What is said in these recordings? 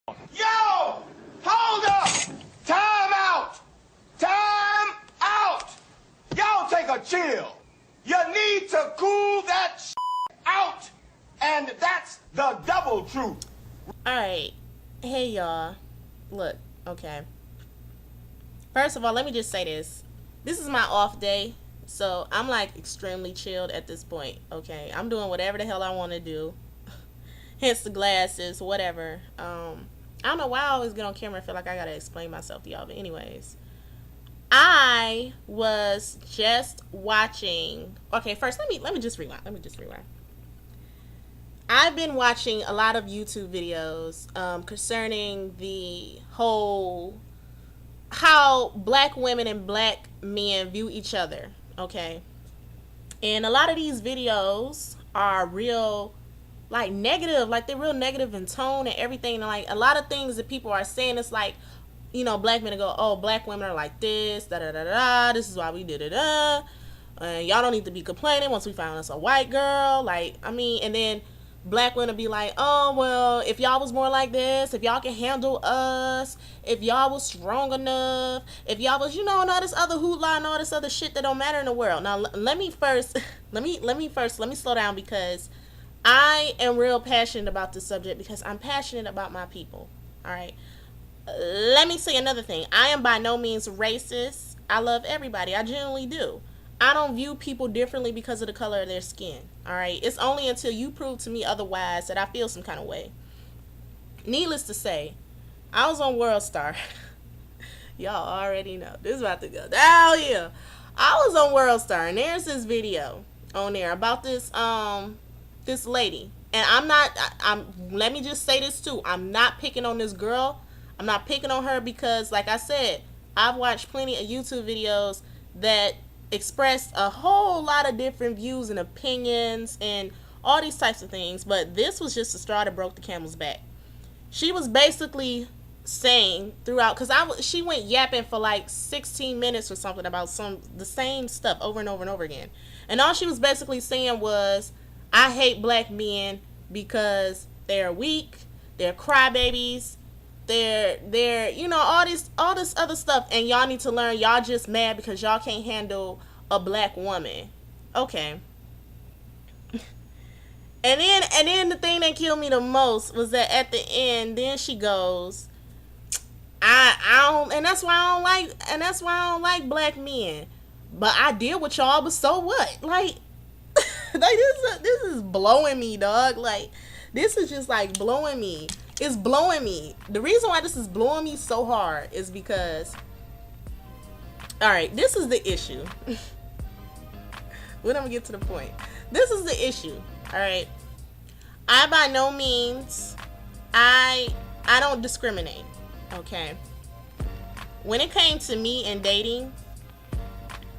Yo! Hold up! Time out! Time out! Y'all take a chill. You need to cool that out. And that's the double truth. Alright. Hey, y'all. Look, okay. First of all, let me just say this. This is my off day. So, I'm like extremely chilled at this point, okay? I'm doing whatever the hell I want to do. Hence the glasses, whatever. I don't know why I always get on camera and feel like I gotta explain myself to y'all. But anyways, I was just watching. Okay, first let me just rewind. I've been watching a lot of YouTube videos concerning the whole how black women and black men view each other. Okay, and a lot of these videos are real. Like negative, like they're real negative in tone and everything. And like a lot of things that people are saying, it's like, you know, black men go, oh, black women are like this, da da da da. This is why we did it. Y'all don't need to be complaining once we found us a white girl. Like, I mean, and then black women be like, oh well, if y'all was more like this, if y'all can handle us, if y'all was strong enough, if y'all was, you know, and all this other hoopla and all this other shit that don't matter in the world. Now, let me slow down because I am real passionate about this subject because I'm passionate about my people. All right. Let me say another thing. I am by no means racist. I love everybody. I genuinely do. I don't view people differently because of the color of their skin. All right. It's only until you prove to me otherwise that I feel some kind of way. Needless to say, I was on World Star. Y'all already know. This is about to go down here. I was on World Star and there's this video on there about this lady, and let me just say this too, I'm not picking on this girl. I'm not picking on her because, like I said, I've watched plenty of YouTube videos that expressed a whole lot of different views and opinions and all these types of things, but this was just the straw that broke the camel's back. She was basically saying throughout, because she went yapping for like 16 minutes or something about the same stuff over and over and over again, and all she was basically saying was, I hate black men because they're weak, they're crybabies, they're you know, all this other stuff, and y'all need to learn, y'all just mad because y'all can't handle a black woman. Okay. And then the thing that killed me the most was that at the end, then she goes, I don't, and that's why I don't like black men. But I deal with y'all, but so what? Like this is blowing me, dog. Like, this is just like blowing me. It's blowing me. The reason why this is blowing me so hard is because, all right, this is the issue. When I'm gonna get to the point, this is the issue. All right, I by no means, I don't discriminate. Okay, when it came to me and dating,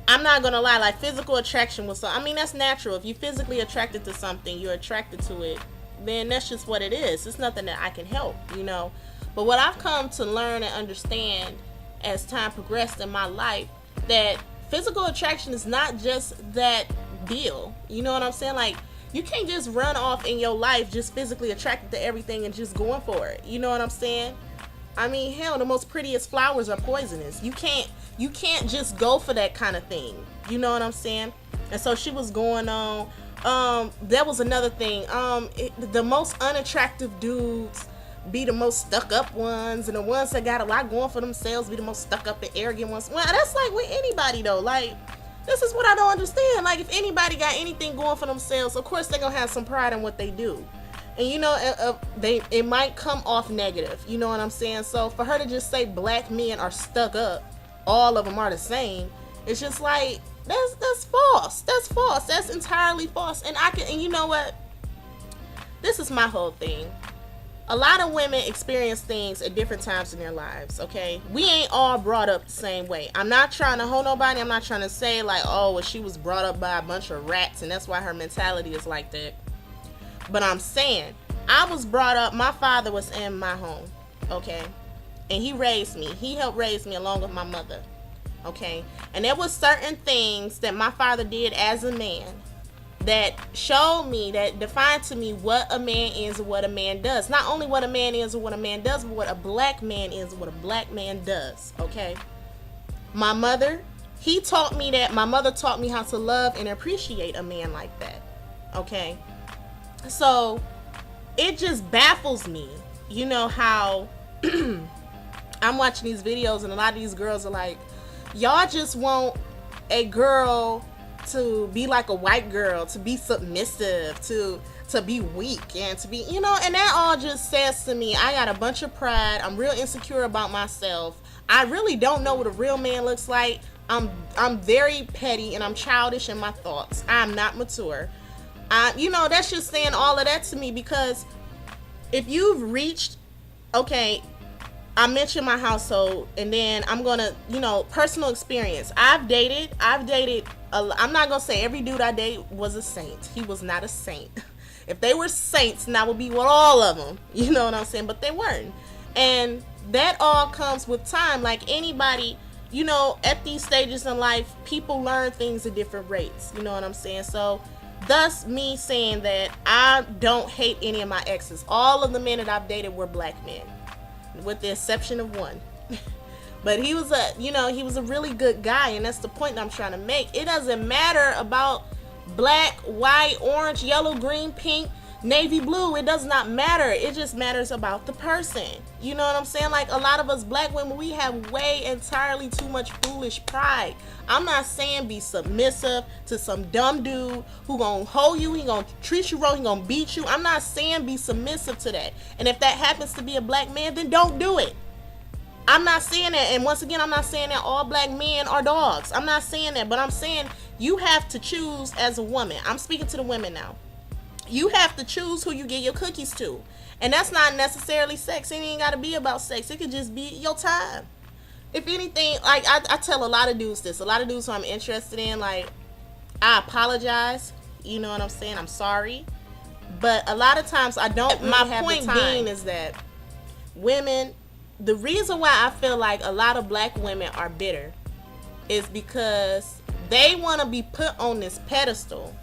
I'm not gonna lie, like physical attraction was so, I mean, that's natural. If you're physically attracted to something, you're attracted to it, then that's just what it is. It's nothing that I can help, you know. But what I've come to learn and understand as time progressed in my life, that physical attraction is not just that deal. You know what I'm saying? Like, you can't just run off in your life just physically attracted to everything and just going for it. You know what I'm saying? I mean, hell, the most prettiest flowers are poisonous. You can't just go for that kind of thing. You know what I'm saying? And so she was going on. That was another thing. The most unattractive dudes be the most stuck up ones, and the ones that got a lot going for themselves be the most stuck up and arrogant ones. Well, that's like with anybody though. Like, this is what I don't understand. Like, if anybody got anything going for themselves, of course they're gonna have some pride in what they do. And you know, it might come off negative. You know what I'm saying? So for her to just say black men are stuck up, all of them are the same, it's just like, that's false. That's false. That's entirely false. And you know what? This is my whole thing. A lot of women experience things at different times in their lives, okay? We ain't all brought up the same way. I'm not trying to hold nobody. I'm not trying to say like, oh, well, she was brought up by a bunch of rats and that's why her mentality is like that. But I'm saying, I was brought up, my father was in my home, okay? And he raised me. He helped raise me along with my mother, okay? And there was certain things that my father did as a man that showed me, that defined to me what a man is and what a man does. Not only what a man is and what a man does, but what a black man is and what a black man does, okay? My mother, my mother taught me how to love and appreciate a man like that, okay? So, it just baffles me, you know, how I'm watching these videos and a lot of these girls are like, y'all just want a girl to be like a white girl, to be submissive, to be weak, and to be, you know, and that all just says to me, I got a bunch of pride, I'm real insecure about myself, I really don't know what a real man looks like, I'm very petty, and I'm childish in my thoughts, I'm not mature. You know, that's just saying all of that to me, because if you've reached, okay, I mentioned my household, and then I'm gonna, you know, personal experience. I've dated. I'm not gonna say every dude I date was a saint. He was not a saint. If they were saints, then I would be with all of them. You know what I'm saying? But they weren't, and that all comes with time. Like anybody, you know, at these stages in life, people learn things at different rates. You know what I'm saying? So, thus me saying that I don't hate any of my exes. All of the men that I've dated were black men, with the exception of one. But he was a really good guy, and that's the point that I'm trying to make. It doesn't matter about black, white, orange, yellow, green, pink, navy blue. It does not matter. It just matters about the person. You know what I'm saying? Like, a lot of us black women, we have way entirely too much foolish pride. I'm not saying be submissive to some dumb dude who gonna hold you, he gonna treat you wrong, he gonna beat you. I'm not saying be submissive to that. And if that happens to be a black man, then don't do it. I'm not saying that. And once again, I'm not saying that all black men are dogs. I'm not saying that. But I'm saying you have to choose as a woman. I'm speaking to the women now. You have to choose who you give your cookies to. And that's not necessarily sex. It ain't got to be about sex. It could just be your time. If anything, like, I tell a lot of dudes this. A lot of dudes who I'm interested in, like, I apologize. You know what I'm saying? I'm sorry. But a lot of times I don't really have the time. My point being is that women, the reason why I feel like a lot of black women are bitter is because they want to be put on this pedestal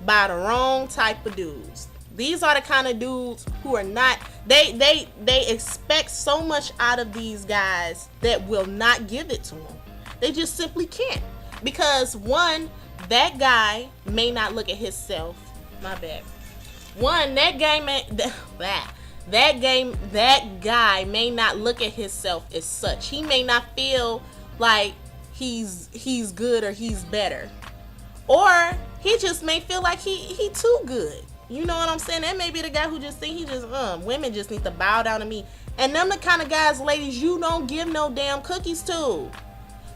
by the wrong type of dudes. These are the kind of dudes who are not, they expect so much out of these guys that will not give it to them. They just simply can't. Because one, that guy may not look at himself. My bad. One, that guy may not look at himself as such. He may not feel like he's good or he's better. Or he just may feel like he too good. You know what I'm saying? That may be the guy who just think women just need to bow down to me. And them the kind of guys, ladies, you don't give no damn cookies to.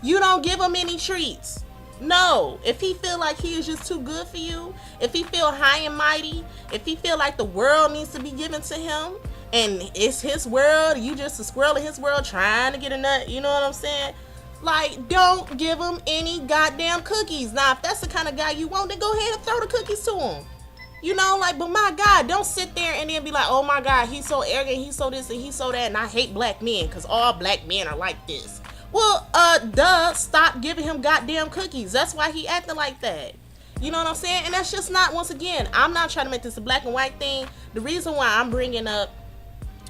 You don't give them any treats. No. If he feel like he is just too good for you, if he feel high and mighty, if he feel like the world needs to be given to him, and it's his world, you just a squirrel in his world trying to get a nut, you know what I'm saying? Like, don't give him any goddamn cookies. Now, if that's the kind of guy you want, then go ahead and throw the cookies to him. You know, like, but my God, don't sit there and then be like, oh my God, he's so arrogant, he's so this and he's so that, and I hate black men because all black men are like this. Well, stop giving him goddamn cookies. That's why he acting like that. You know what I'm saying? And that's just not, once again, I'm not trying to make this a black and white thing. The reason why I'm bringing up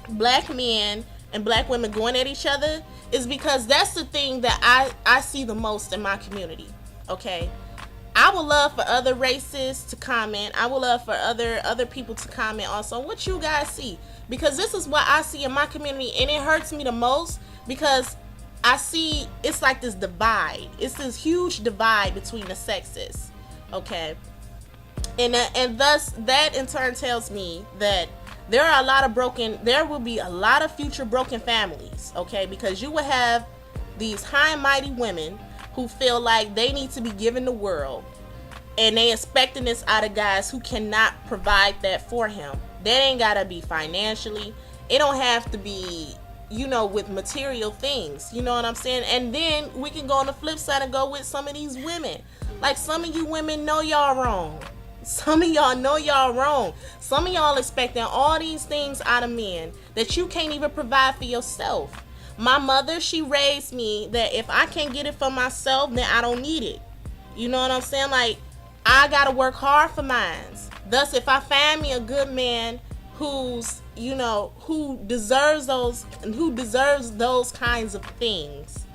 black men and black women going at each other is because that's the thing that I see the most in my community. Okay? I would love for other races to comment. I would love for other people to comment also on what you guys see. Because this is what I see in my community, and it hurts me the most because I see it's like this divide. It's this huge divide between the sexes. Okay? And thus that in turn tells me that there will be a lot of future broken families, okay? Because you will have these high and mighty women who feel like they need to be given the world, and they expecting this out of guys who cannot provide that for him. That ain't gotta be financially. It don't have to be, you know, with material things. You know what I'm saying? And then we can go on the flip side and go with some of these women. Like, some of you women know y'all wrong. Some of y'all know y'all wrong. Some of y'all expecting all these things out of men that you can't even provide for yourself. My mother, she raised me that if I can't get it for myself, then I don't need it. You know what I'm saying? Like, I gotta work hard for mine. Thus, if I find me a good man who's, who deserves those kinds of things,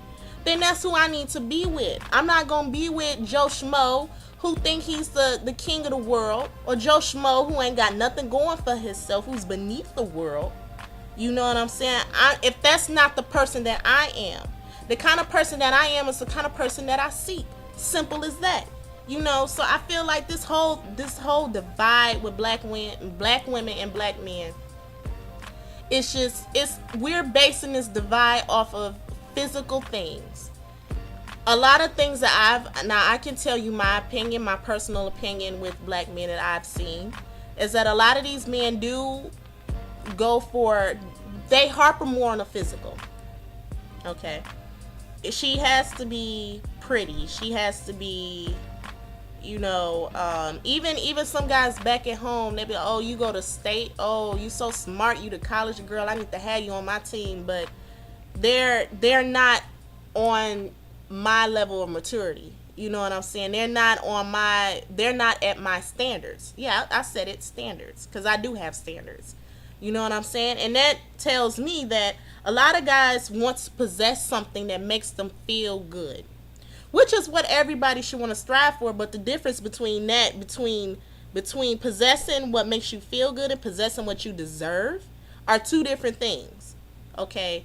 then that's who I need to be with. I'm not gonna be with Joe Schmo who think he's the king of the world, or Joe Schmo who ain't got nothing going for himself, who's beneath the world. You know what I'm saying? If that's not the person that I am, the kind of person that I am is the kind of person that I seek. Simple as that. So I feel like this whole divide with black women and black men, we're basing this divide off of physical things. A lot of things that I can tell you my personal opinion with black men that I've seen is that a lot of these men do they harper more on the physical. Okay. She has to be pretty. She has to be, even some guys back at home, they be like, oh, you go to state, oh, you so smart, you the college girl, I need to have you on my team. But they're not on my level of maturity. You know what I'm saying? They're not at my standards. Yeah, I said it, standards, because I do have standards. You know what I'm saying? And that tells me that a lot of guys want to possess something that makes them feel good, which is what everybody should want to strive for. But the difference between possessing what makes you feel good and possessing what you deserve are two different things. Okay?